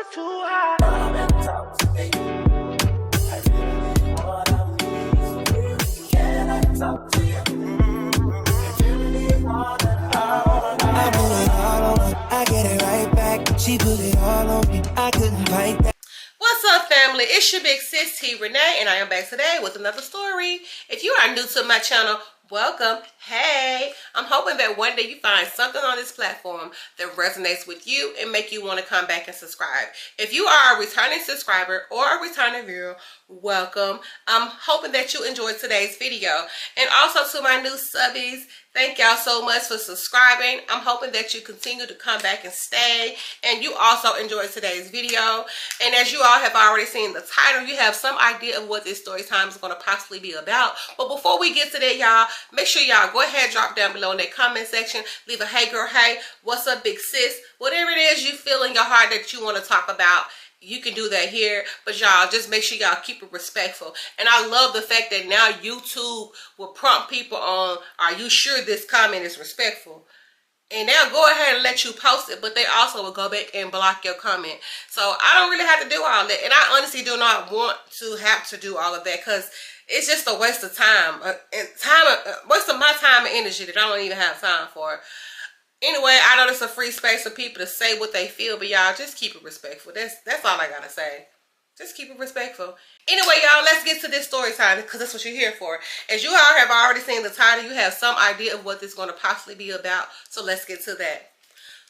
too high. Come and talk to me. I really wanna be. Can I talk to you? I really wanna. I put it all on her. I get it right back. She put it all on me. I couldn't fight that. What's up, family? It's your big sis T Renee, and I am back today with another story. If you are new to my channel, welcome. Hey, I'm hoping that one day you find something on this platform that resonates with you and make you want to come back and subscribe. If you are a returning subscriber or a returning viewer, welcome. I'm hoping that you enjoyed today's video. And also to my new subbies, thank y'all so much for subscribing. I'm hoping that you continue to come back and stay, and you also enjoyed today's video. And as you all have already seen the title, you have some idea of what this story time is going to possibly be about. But before we get to that, y'all, make sure y'all go ahead, drop down below in that comment section, leave a hey girl, hey, what's up big sis, whatever it is you feel in your heart that you want to talk about. You can do that here, but y'all just make sure y'all keep it respectful. And I love the fact that now YouTube will prompt people on, are you sure this comment is respectful? And they'll go ahead and let you post it, but they also will go back and block your comment. So I don't really have to do all that. And I honestly do not want to have to do all of that, because it's just a waste of time. Waste of my time and energy that I don't even have time for. Anyway, I know it's a free space for people to say what they feel, but y'all just keep it respectful. That's all I gotta say. Just keep it respectful. Anyway, y'all, let's get to this story time, because that's what you're here for. As you all have already seen the title, you have some idea of what this is going to possibly be about. So let's get to that.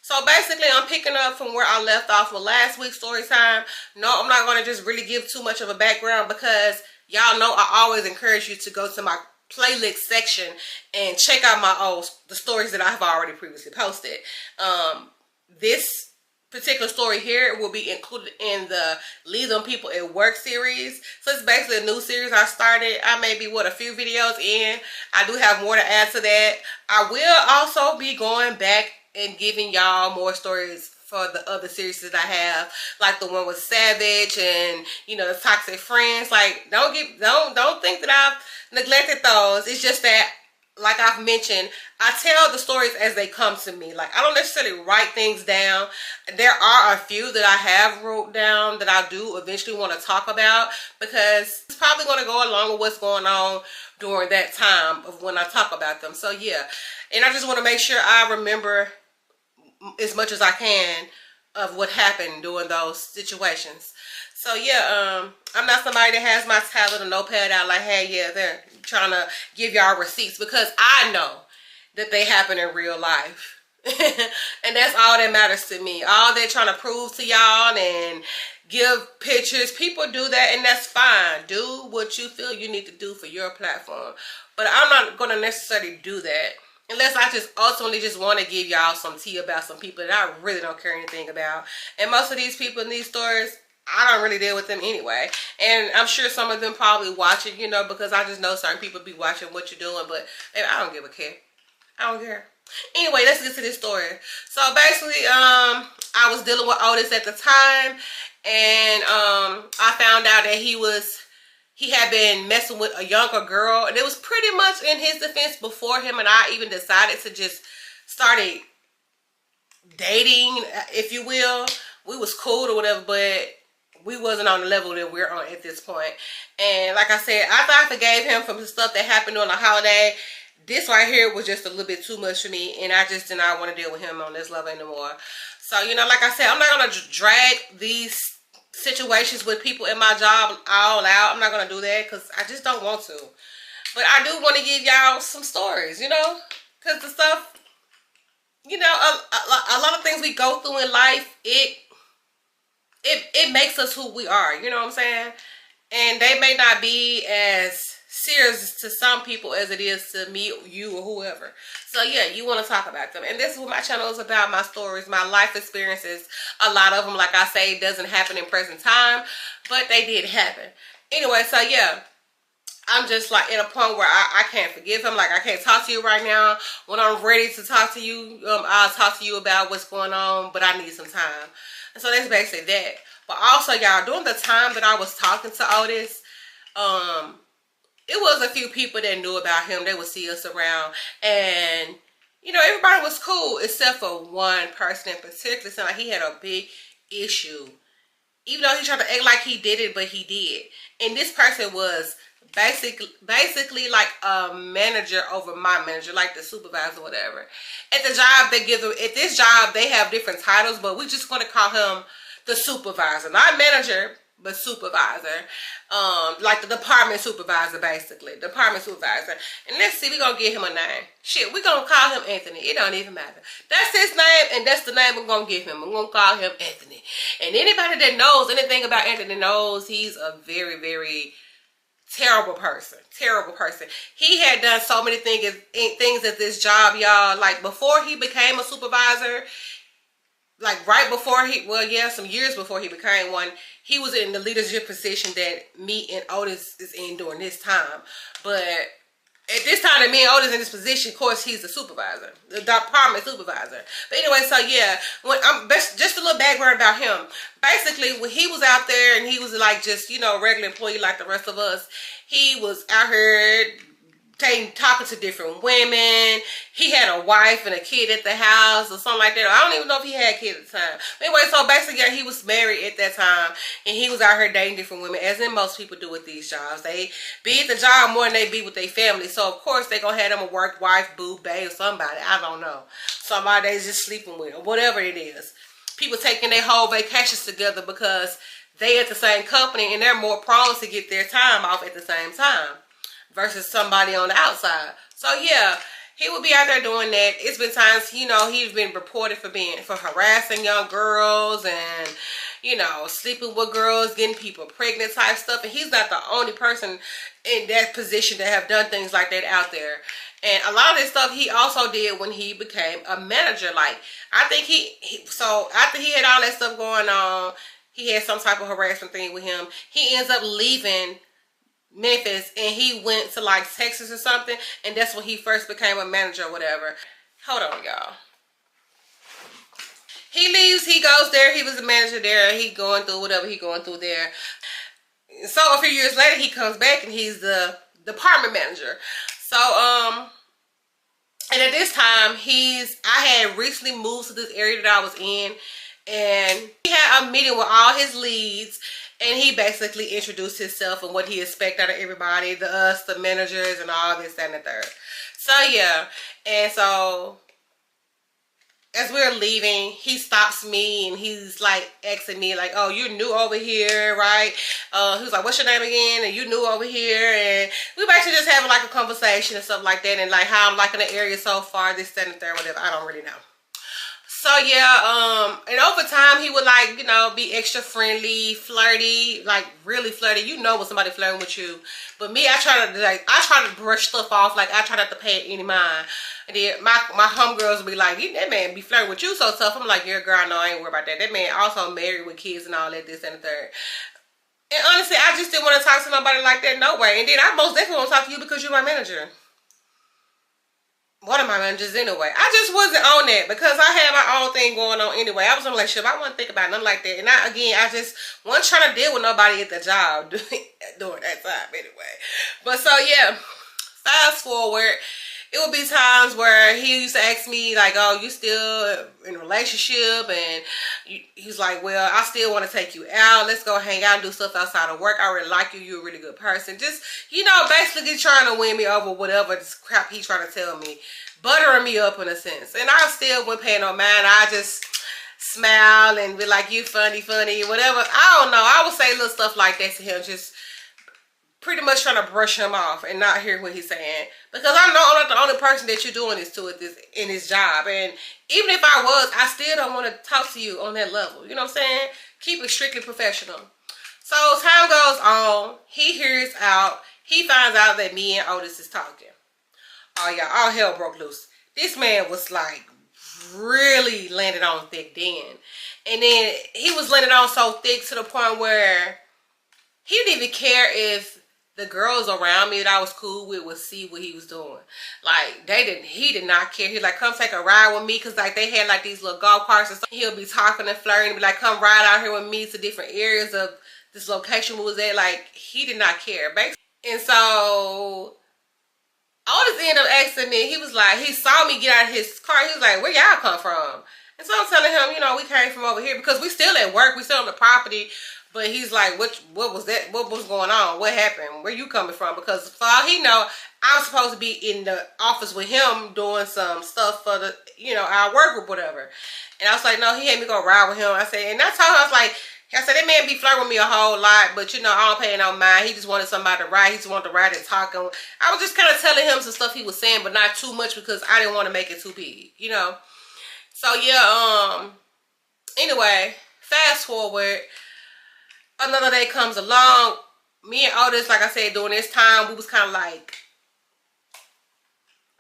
So basically, I'm picking up from where I left off with last week's story time. No, I'm not going to just really give too much of a background, because y'all know I always encourage you to go to my playlist section and check out the stories that I have already previously posted. This particular story here will be included in the Leave Them People at Work series. So it's basically a new series I started. I may be a few videos in. I do have more to add to that. I will also be going back and giving y'all more stories for the other series that I have, like the one with Savage and the Toxic Friends. Like, don't think that I've neglected those. It's just that, like I've mentioned, I tell the stories as they come to me. Like, I don't necessarily write things down. There are a few that I have wrote down that I do eventually want to talk about, because it's probably going to go along with what's going on during that time of when I talk about them. So yeah, and I just want to make sure I remember as much as I can of what happened during those situations. So yeah, I'm not somebody that has my tablet or notepad out like, hey, yeah, they're trying to give y'all receipts, because I know that they happen in real life. And that's all that matters to me. All they're trying to prove to y'all and give pictures, people do that, and that's fine. Do what you feel you need to do for your platform. But I'm not going to necessarily do that unless I just ultimately just want to give y'all some tea about some people that I really don't care anything about. And most of these people in these stories, I don't really deal with them anyway. And I'm sure some of them probably watch it, because I just know certain people be watching what you're doing. But baby, I don't give a care. I don't care. Anyway, let's get to this story. So basically, I was dealing with Otis at the time. And I found out that he had been messing with a younger girl. And it was pretty much in his defense before him and I even decided to just started dating, if you will. We was cool or whatever, but we wasn't on the level that we're on at this point. And like I said, after I forgave him from the stuff that happened on the holiday, this right here was just a little bit too much for me, and I just did not want to deal with him on this level anymore. So, like I said, I'm not going to drag these situations with people in my job all out. I'm not going to do that, because I just don't want to. But I do want to give y'all some stories, because the stuff, a lot of things we go through in life, it makes us who we are, you know what I'm saying? And they may not be as serious to some people as it is to me, you, or whoever. So yeah, you want to talk about them. And this is what my channel is about, my stories, my life experiences. A lot of them, like I say, doesn't happen in present time, but they did happen. Anyway, so yeah, I'm just like in a point where I can't forgive him. Like, I can't talk to you right now. When I'm ready to talk to you, I'll talk to you about what's going on, but I need some time. And so that's basically that. But also, y'all, during the time that I was talking to Otis, it was a few people that knew about him. They would see us around, and everybody was cool except for one person in particular. It sounded like he had a big issue even though he tried to act like he did it, but he did. And this person was basically like a manager over my manager, like the supervisor, whatever. At the job, they give them, at this job, they have different titles, but we're just going to call him the supervisor, not manager, but supervisor. Like the department supervisor, basically. Department supervisor. And let's see, we're going to give him a name. Shit, we're going to call him Anthony. It don't even matter. That's his name, and that's the name we're going to give him. We're going to call him Anthony. And anybody that knows anything about Anthony knows he's a very, very terrible person. Terrible person. He had done so many things at this job, y'all. Like, before he became a supervisor, like right before he, well, yeah, some years before he became one, he was in the leadership position that me and Otis is in during this time. But at this time that me and Otis in this position, of course, he's the supervisor, the department supervisor. But anyway, so yeah, when just a little background about him. Basically, when he was out there and he was like just, you know, regular employee like the rest of us, he was out here talking to different women. He had a wife and a kid at the house or something like that. I don't even know if he had kids at the time. But anyway, so basically, yeah, he was married at that time, and he was out here dating different women, as in most people do with these jobs. They be at the job more than they be with their family. So of course they gonna have them a work wife, boo, bae, or somebody. I don't know. Somebody they just sleeping with, or whatever it is. People taking their whole vacations together because they at the same company and they're more prone to get their time off at the same time versus somebody on the outside. So yeah, he would be out there doing that. It's been times, you know, he's been reported for harassing young girls and, you know, sleeping with girls, getting people pregnant type stuff. And he's not the only person in that position to have done things like that out there. And a lot of this stuff he also did when he became a manager. Like, I think so after he had all that stuff going on, he had some type of harassment thing with him. He ends up leaving Memphis and he went to like Texas or something, and that's when he first became a manager or whatever. Hold on, y'all. He leaves, he goes there, he was a manager there, he going through whatever he going through there. So a few years later he comes back and he's the department manager. So and at this time I had recently moved to this area that I was in, and he had a meeting with all his leads. And he basically introduced himself and what he expects out of everybody, the managers, and all this, that, and the third. So yeah, and so as we're leaving, he stops me and he's like asking me like, "Oh, you're new over here, right?" He was like, "What's your name again?" And "You new over here?" And we basically just having like a conversation and stuff like that, and like how I'm liking the area so far, this, that, and the third, whatever. I don't really know. So yeah, and over time he would like, you know, be extra friendly, flirty, like really flirty. You know when somebody flirting with you. But me, I try to brush stuff off. Like, I try not to pay it any mind. And then my homegirls would be like, "That man be flirting with you so tough." I'm like, "Yeah, girl, no, I ain't worried about that. That man also married with kids and all that, this and the third." And honestly, I just didn't want to talk to nobody like that, no way. And then I most definitely want to talk to you because you're my manager. One of my managers anyway. I just wasn't on that because I had my own thing going on anyway. I was in a relationship. I wasn't thinking about nothing like that. And I just wasn't trying to deal with nobody at the job during that time anyway. But so yeah, fast forward, it would be times where he used to ask me like, "Oh, you still in a relationship?" And he's like, "Well, I still want to take you out. Let's go hang out and do stuff outside of work. I really like you. You're a really good person." Just, you know, basically trying to win me over, whatever this crap he's trying to tell me. Buttering me up in a sense. And I still wouldn't pay no mind. I just smile and be like, "You funny, whatever." I don't know. I would say little stuff like that to him, just pretty much trying to brush him off and not hear what he's saying. Because I know I'm not the only person that you're doing this to in this job. And even if I was, I still don't want to talk to you on that level. You know what I'm saying? Keep it strictly professional. So time goes on. He hears out. He finds out that me and Otis is talking. Oh yeah, all hell broke loose. This man was like really landed on thick then. And then he was landing on so thick to the point where he didn't even care if the girls around me that I was cool with would see what he was doing. Like, he did not care. He was like, "Come take a ride with me," because like they had like these little golf carts and stuff. He'll be talking and flirting and be like, "Come ride out here with me to different areas of this location we was at." Like, he did not care. And so Otis ended up asking me, he was like, he saw me get out of his car. He was like, "Where y'all come from?" And so I'm telling him, you know, we came from over here because we still at work, we still on the property. But he's like, what was that? What was going on? What happened? Where you coming from? Because for all he know, I'm supposed to be in the office with him doing some stuff for the, you know, our work group, whatever. And I was like, no, he had me go ride with him. I said, and I told him, I was like, I said, that man be flirting with me a whole lot, but you know, I don't pay no mind. He just wanted somebody to ride. He just wanted to ride and talk. And I was just kind of telling him some stuff he was saying, but not too much because I didn't want to make it too big, you know. So yeah, anyway, fast forward. Another day comes along. Me and Otis, like I said, during this time, we was kind of like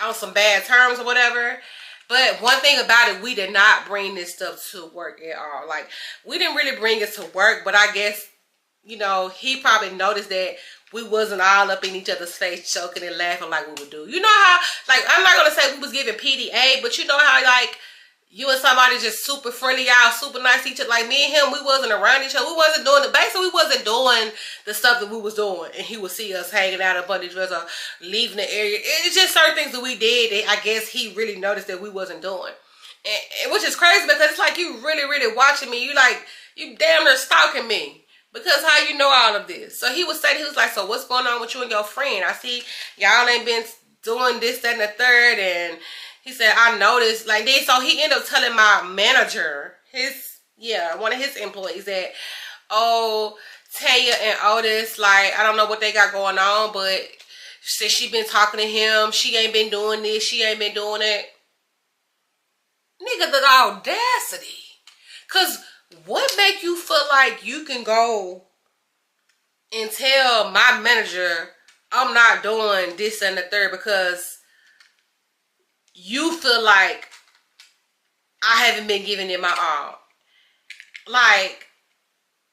on some bad terms or whatever. But one thing about it, we did not bring this stuff to work at all. Like, we didn't really bring it to work, but I guess, you know, he probably noticed that we wasn't all up in each other's face, joking and laughing like we would do. You know how, like, I'm not going to say we was giving PDA, but you know how, like, you and somebody just super friendly, y'all, super nice to each other. Like me and him, we wasn't around each other. We wasn't doing the, basically we wasn't doing the stuff that we was doing. And he would see us hanging out up under each other, leaving the area. It's just certain things that we did that I guess he really noticed that we wasn't doing. And which is crazy because it's like you really, really watching me. You like, you damn near stalking me. Because how you know all of this? So he was saying, he was like, so what's going on with you and your friend? I see y'all ain't been doing this, that, and the third, and he said, I noticed, like this. So he ended up telling my manager, one of his employees that, oh, Tania and Otis, like, I don't know what they got going on, but since she been talking to him, she ain't been doing this, she ain't been doing it. Nigga, the audacity. Because what make you feel like you can go and tell my manager, I'm not doing this and the third because you feel like I haven't been giving it my all. Like,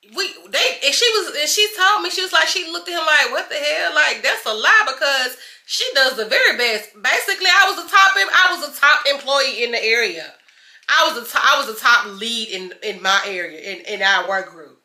she told me, she was like, she looked at him like, what the hell? Like, that's a lie because she does the very best. Basically, I was a top employee in the area. I was the top lead in my area, in our work group.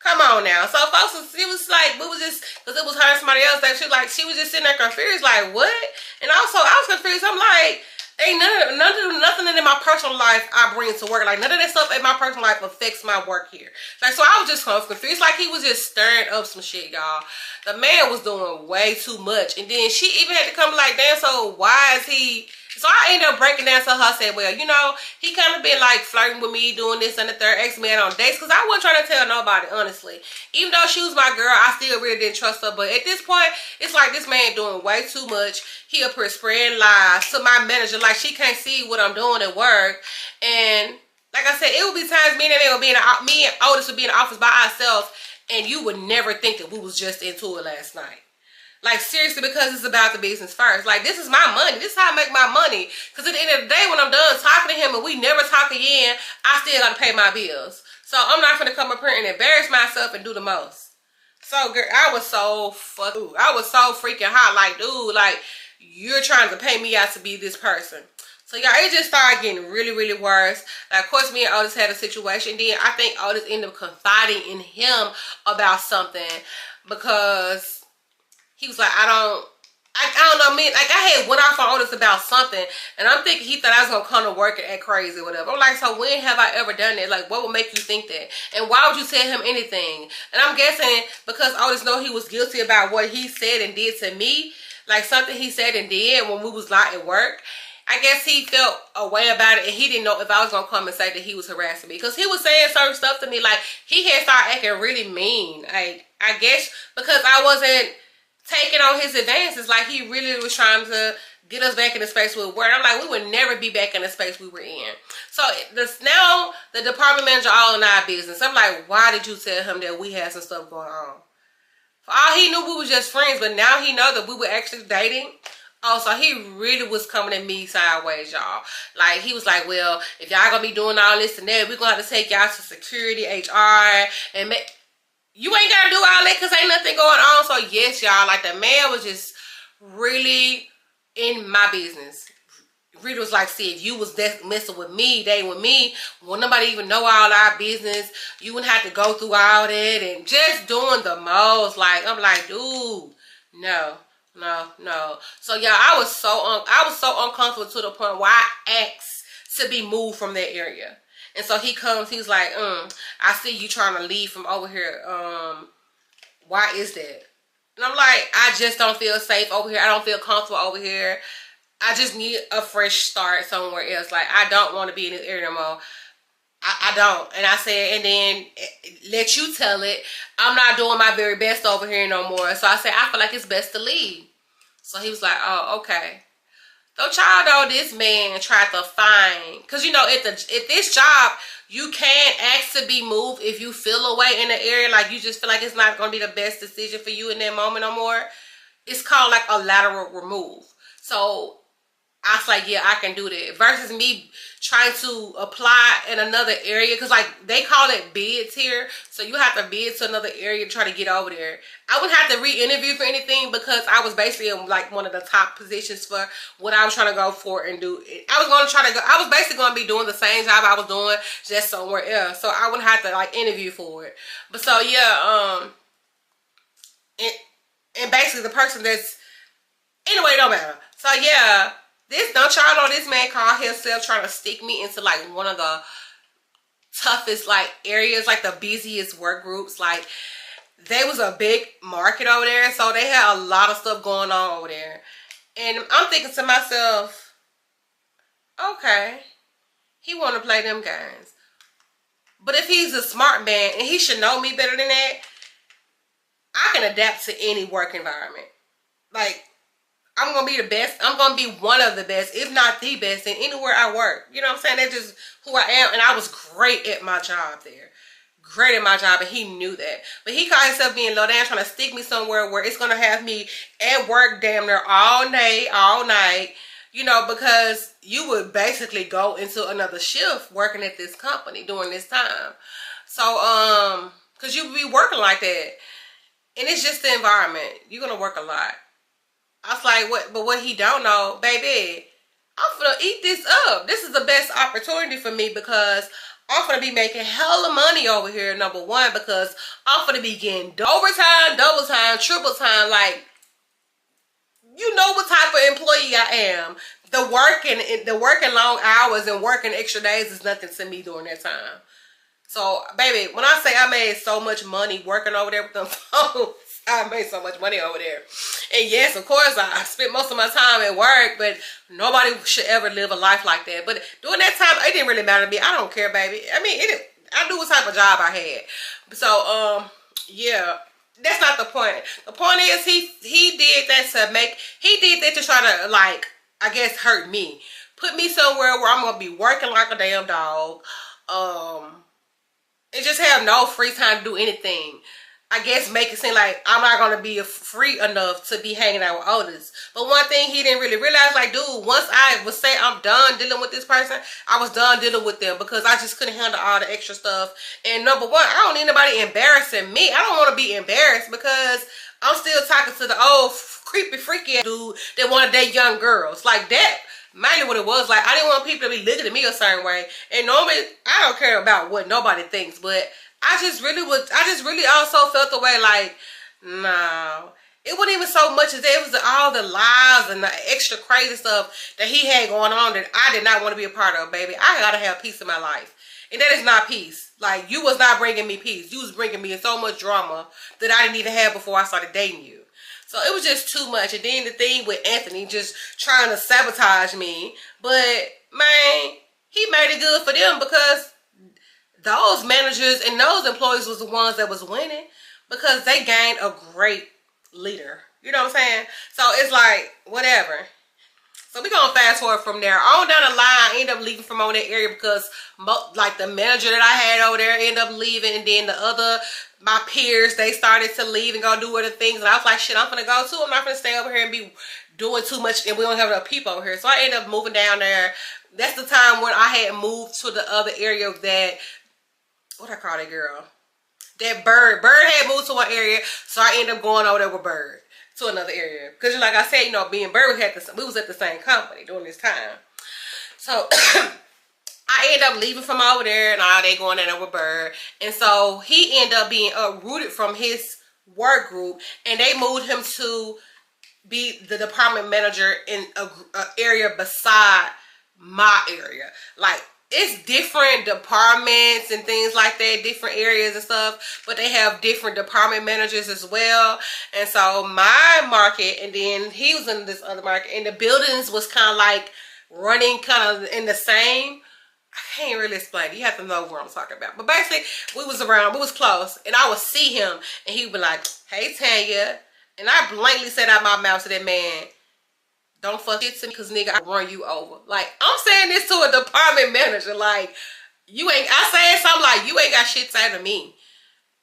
Come on now. So folks, it was like, we was just, because it was her and somebody else that she was just sitting there confused, like, what? And also, I was confused. I'm like, ain't nothing in my personal life I bring to work. Like, none of that stuff in my personal life affects my work here. Like, so I was just confused. Like, he was just stirring up some shit, y'all. The man was doing way too much. And then she even had to come like, damn, so why is he... So I ended up breaking down to her. I said, well, you know, he kind of been like flirting with me, doing this and the third, ex-man on dates. Because I wasn't trying to tell nobody, honestly. Even though she was my girl, I still really didn't trust her. But at this point, it's like this man doing way too much. He up here spreading lies to my manager. Like, she can't see what I'm doing at work. And like I said, it would be times me and Otis would be in the office by ourselves. And you would never think that we was just into it last night. Like, seriously, because it's about the business first. Like, this is my money. This is how I make my money. Because at the end of the day, when I'm done talking to him and we never talk again, I still got to pay my bills. So, I'm not going to come up here and embarrass myself and do the most. So, girl, I was so freaking hot. Like, dude, like, you're trying to pay me out to be this person. So, y'all, it just started getting really, really worse. Like, of course, me and Otis had a situation. Then, I think Otis ended up confiding in him about something. Because... he was like, I don't know, man. Like, I had went off on Otis about something, and I'm thinking he thought I was going to come to work and act crazy or whatever. I'm like, so when have I ever done that? Like, what would make you think that? And why would you tell him anything? And I'm guessing because Otis know he was guilty about what he said and did to me, like something he said and did when we was not at work. I guess he felt a way about it, and he didn't know if I was going to come and say that he was harassing me. Because he was saying certain stuff to me, like, he had started acting really mean. Like, I guess because I wasn't taking on his advances, like he really was trying to get us back in the space we were. I'm like, we would never be back in the space we were in. So now the department manager all in our business. I'm like, why did you tell him that we had some stuff going on? For all he knew, we were just friends, but now he know that we were actually dating. Oh, so he really was coming at me sideways, y'all. Like, he was like, well, if y'all gonna be doing all this and that, we're gonna have to take y'all to security, HR, and make... You ain't gotta do all that because ain't nothing going on. So yes, y'all, like the man was just really in my business. Rita was like, see, if you was messing with me, dating with me, well, nobody even know all our business. You wouldn't have to go through all that and just doing the most. Like, I'm like, dude, no. So yeah, I was so uncomfortable to the point where I asked to be moved from that area. And so he comes, he's like, I see you trying to leave from over here. Why is that? And I'm like, I just don't feel safe over here. I don't feel comfortable over here. I just need a fresh start somewhere else. Like, I don't want to be in this area no more. I don't. And I said, and then let you tell it, I'm not doing my very best over here no more. So I said, I feel like it's best to leave. So he was like, oh, okay. Don't y'all know this man tried to find, because you know, at this job, you can ask to be moved if you feel away in the area, like you just feel like it's not going to be the best decision for you in that moment no more. It's called like a lateral remove. So I was like, yeah, I can do that. Versus me trying to apply in another area. Because, like, they call it bids here. So you have to bid to another area to try to get over there. I wouldn't have to re-interview for anything because I was basically in, like, one of the top positions for what I was trying to go for and do. I was basically going to be doing the same job I was doing just somewhere else. So I wouldn't have to, like, interview for it. But so, yeah, and basically the person that's, anyway, it don't matter. So, yeah. Don't y'all know this man called himself trying to stick me into like one of the toughest like areas, like the busiest work groups. Like, they was a big market over there, so they had a lot of stuff going on over there. And I'm thinking to myself, okay, he want to play them games. But if he's a smart man, and he should know me better than that, I can adapt to any work environment. Like, I'm going to be the best. I'm going to be one of the best, if not the best, in anywhere I work. You know what I'm saying? That's just who I am. And I was great at my job there. Great at my job, and he knew that. But he called himself being low down, trying to stick me somewhere where it's going to have me at work damn near all day, all night. You know, because you would basically go into another shift working at this company during this time. So, because you would be working like that. And it's just the environment. You're going to work a lot. I was like, what? But what he don't know, baby, I'm gonna eat this up. This is the best opportunity for me because I'm gonna be making hella money over here, number one, because I'm gonna be getting overtime, double time, triple time. Like, you know what type of employee I am. The working long hours and working extra days is nothing to me during that time. So, baby, when I say I made so much money working over there with them phones, I made so much money over there. And yes, of course, I spent most of my time at work, but nobody should ever live a life like that. But during that time, it didn't really matter to me. I don't care, baby. I mean, I knew what type of job I had. So, yeah, that's not the point. The point is he did that to try to, like, I guess, hurt me. Put me somewhere where I'm going to be working like a damn dog. And just have no free time to do anything. I guess make it seem like I'm not going to be free enough to be hanging out with others. But one thing he didn't really realize, like, dude, once I would say I'm done dealing with this person, I was done dealing with them because I just couldn't handle all the extra stuff. And number one, I don't need nobody embarrassing me. I don't want to be embarrassed because I'm still talking to the old creepy, freaky dude that wanted to date young girls. Like that. Mainly what it was, like, I didn't want people to be looking at me a certain way. And normally, I don't care about what nobody thinks, but I just really also felt the way, like, no. It wasn't even so much as that. It was all the lies and the extra crazy stuff that he had going on that I did not want to be a part of, baby. I gotta have peace in my life. And that is not peace. Like, you was not bringing me peace. You was bringing me so much drama that I didn't even have before I started dating you. So it was just too much. And then the thing with Anthony just trying to sabotage me. But, man, he made it good for them because those managers and those employees was the ones that was winning because they gained a great leader. You know what I'm saying? So it's like, whatever. So we're going to fast forward from there. On down the line, I ended up leaving from over that area because, like, the manager that I had over there ended up leaving. And then my peers, they started to leave and go do other things. And I was like, shit, I'm going to go too. I'm not going to stay over here and be doing too much. And we don't have enough people over here. So I ended up moving down there. That's the time when I had moved to the other area that, what I call that girl? That Bird. Bird had moved to one area. So I ended up going over there with Bird to another area. Because like I said, you know, me and Bird, we was at the same company during this time. So I ended up leaving from over there and all they going in there with Bird. And so he ended up being uprooted from his work group. And they moved him to be the department manager in an area beside my area. Like, it's different departments and things like that, different areas and stuff, but they have different department managers as well. And so my market, and then he was in this other market, and the buildings was kind of like running kind of in the same. I can't really explain it. You have to know what I'm talking about. But basically, we was around, we was close, and I would see him, and he would be like, "Hey, Tanya," and I blankly said out my mouth to that man, "Don't fuck shit to me, cause nigga, I run you over." Like, I'm saying this to a department manager. Like, I said something like, "You ain't got shit to say to me."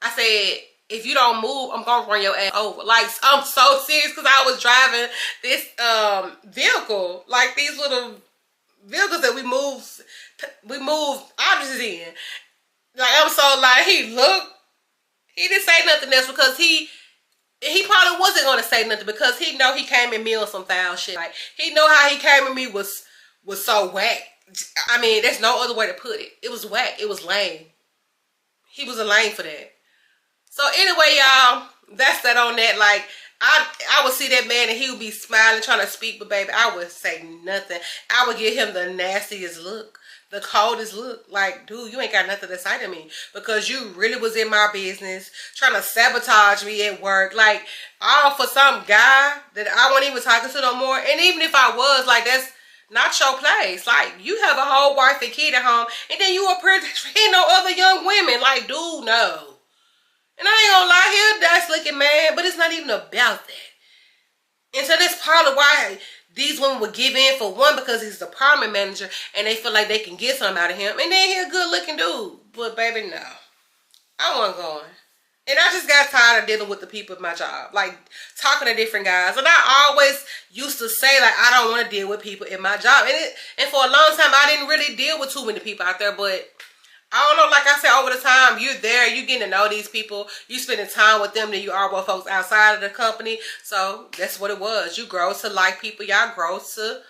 I said, "If you don't move, I'm gonna run your ass over." Like, I'm so serious, cause I was driving this vehicle, like these little vehicles that we move objects in. Like, I'm so like, he didn't say nothing else, because he probably wasn't gonna say nothing, because he know he came at me on some foul shit. Like, he know how he came at me was so whack. I mean, there's no other way to put it. It was whack. It was lame. He was a lame for that. So anyway, y'all, that's that on that. Like, I would see that man and he would be smiling, trying to speak, but baby, I would say nothing. I would give him the nastiest look, the coldest look. Like, dude, you ain't got nothing to say to me, because you really was in my business trying to sabotage me at work. Like, all for some guy that I wasn't even talking to no more. And even if I was, like, that's not your place. Like, you have a whole wife and kid at home, and then you up here treating no other young women. Like, dude, no. And I ain't gonna lie, he a nice looking man, but it's not even about that. And so that's probably why these women would give in for one, because he's the department manager and they feel like they can get something out of him. And then he's a good looking dude. But baby, no. I wasn't going. And I just got tired of dealing with the people at my job. Like, talking to different guys. And I always used to say, like, I don't want to deal with people in my job. And for a long time, I didn't really deal with too many people out there. But I don't know, like I said, over the time, you're there, you getting to know these people, you spending time with them than you are with folks outside of the company. So that's what it was. You grow to like people, y'all grow to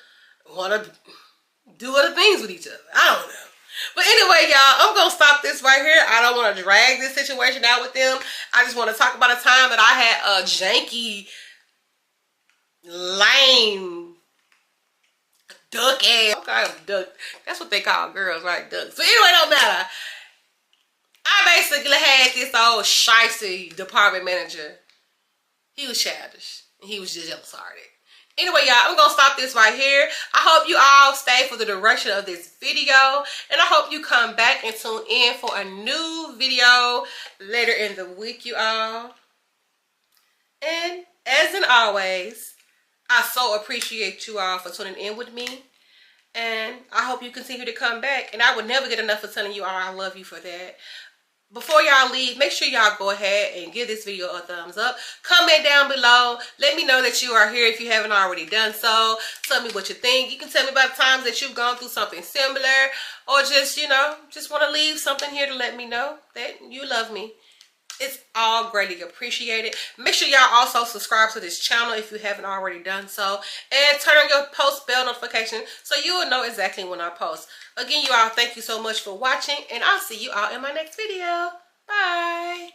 want to do other things with each other. I don't know. But anyway, y'all, I'm going to stop this right here. I don't want to drag this situation out with them. I just want to talk about a time that I had a janky, lame, duck ass. Okay, duck. That's what they call girls, right? Ducks. So anyway, don't matter. I basically had this old shicey department manager. He was childish. He was just jealous hearted. Anyway, y'all, I'm going to stop this right here. I hope you all stay for the duration of this video. And I hope you come back and tune in for a new video later in the week, you all. And as in always, I so appreciate you all for tuning in with me. And I hope you continue to come back. And I would never get enough of telling you all I love you for that. Before y'all leave, make sure y'all go ahead and give this video a thumbs up. Comment down below. Let me know that you are here if you haven't already done so. Tell me what you think. You can tell me about the times that you've gone through something similar. Or just, you know, just want to leave something here to let me know that you love me. It's all greatly appreciated. Make sure y'all also subscribe to this channel if you haven't already done so. And turn on your post bell notification so you will know exactly when I post. Again, you all, thank you so much for watching. And I'll see you all in my next video. Bye.